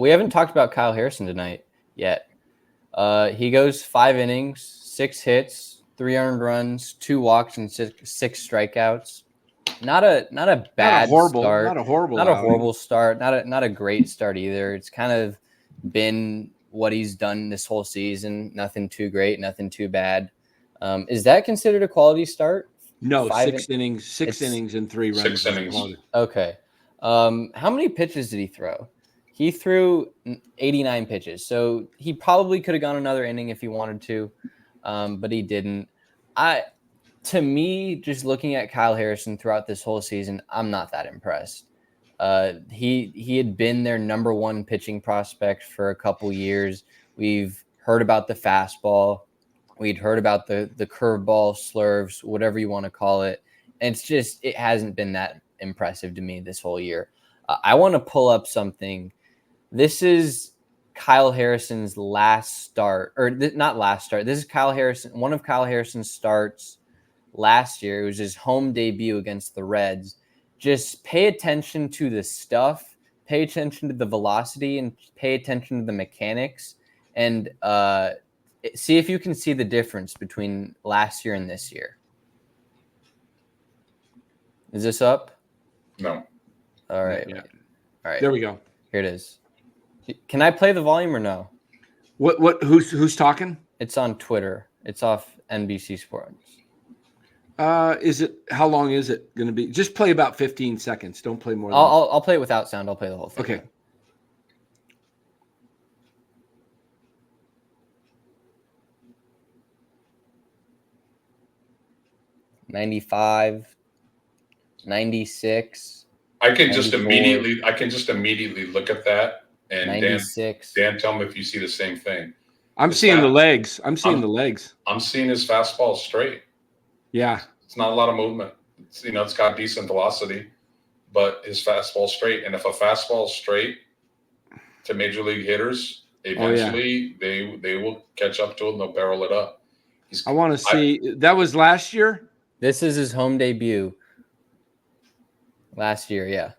We haven't talked about Kyle Harrison tonight yet. He goes 5 innings, 6 hits, 3 earned runs, 2 walks, and 6 strikeouts. Not a bad start. Not a horrible start. Not a great start either. It's kind of been what he's done this whole season. Nothing too great, nothing too bad. Is that considered a quality start? No, 6 innings, 6 innings and 3 runs. 6 innings. Okay. How many pitches did he throw? He threw 89 pitches, so he probably could have gone another inning if he wanted to, but he didn't. To me, just looking at Kyle Harrison throughout this whole season, I'm not that impressed. He had been their number 1 pitching prospect for a couple years. We've heard about the fastball. We'd heard about the curveball, slurves, whatever you want to call it. And it hasn't been that impressive to me this whole year. I want to pull up something. This is Kyle Harrison's last start, or not last start. This is Kyle Harrison, one of Kyle Harrison's starts last year. It was his home debut against the Reds. Just pay attention to the stuff, pay attention to the velocity, and pay attention to the mechanics, and see if you can see the difference between last year and this year. Is this up? No. All right. Yeah. All right. There we go. Here it is. Can I play the volume or no? What? Who's talking? It's on Twitter. It's off NBC Sports. Is it? How long is it going to be? Just play about 15 seconds. Don't play more. I'll play it without sound. I'll play the whole thing. Okay. 95, 96. I can just immediately look at that and 96. Dan, tell me if you see the same thing. I'm seeing the legs. I'm seeing his fastball straight. Yeah. It's not a lot of movement. It's got decent velocity, but his fastball straight. And if a fastball is straight to major league hitters, eventually they will catch up to it and they'll barrel it up. I want to see. That was last year? This is his home debut. Last year, yeah.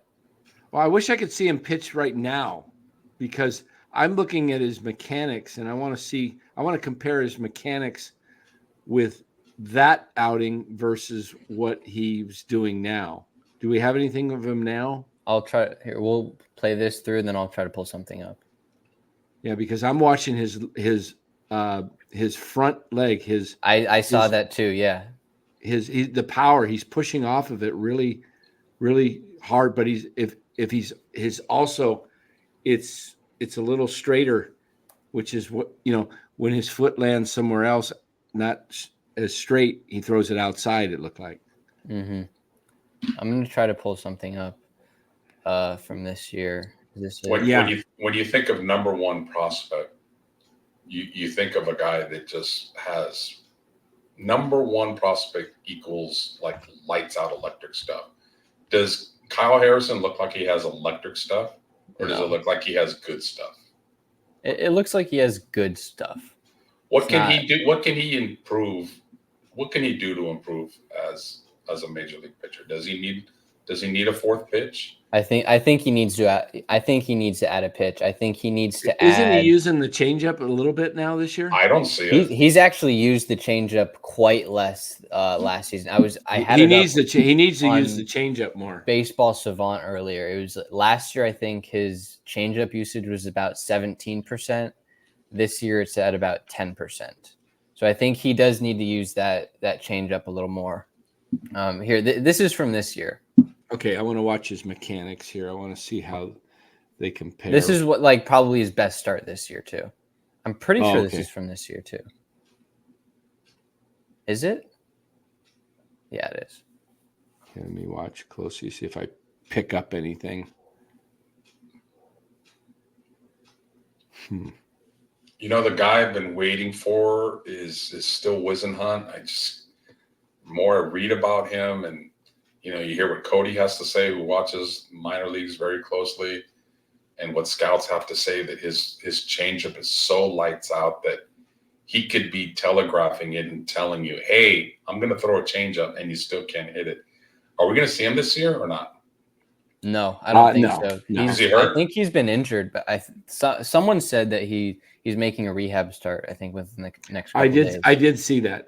Well, I wish I could see him pitch right now because I'm looking at his mechanics and I want to compare his mechanics with that outing versus what he's doing now. Do we have anything of him now? I'll try here. We'll play this through and then I'll try to pull something up. Yeah, because I'm watching his front leg, I saw that too, yeah. The power, he's pushing off of it really, really hard, but it's a little straighter, which is what, when his foot lands somewhere else, not as straight, he throws it outside, it looked like. Mm-hmm. I'm going to try to pull something up from this year. When you think of number 1 prospect, you think of a guy that just has number 1 prospect equals like lights out electric stuff. Does Kyle Harrison look like he has electric stuff, or does it look like he has good stuff? It looks like he has good stuff. What can he do? What can he improve? What can he do to improve as a major league pitcher? Does he need a 4th pitch? I think he needs to add a pitch. I think he needs to Isn't he using the changeup a little bit now this year? I don't see it. He's actually used the changeup quite less last season. He needs to use the changeup more. Baseball Savant earlier. It was last year. I think his changeup usage was about 17%. This year it's at about 10%. So I think he does need to use that changeup a little more. Here, this is from this year. Okay, I want to watch his mechanics here. I want to see how they compare. This is what probably his best start this year too. I'm pretty sure this is from this year too. Is it? Yeah, it is. Okay, let me watch closely, see if I pick up anything. The guy I've been waiting for is still Wisenhunt. More I read about him, and you hear what Cody has to say, who watches minor leagues very closely, and what scouts have to say, that his changeup is so lights out that he could be telegraphing it and telling you, "Hey, I'm going to throw a changeup," and you still can't hit it. Are we going to see him this year or not? No, I don't think No, so. no. Is he I hurt? think he's been injured, but someone said that he's making a rehab start. I think within the next couple days. I did see that.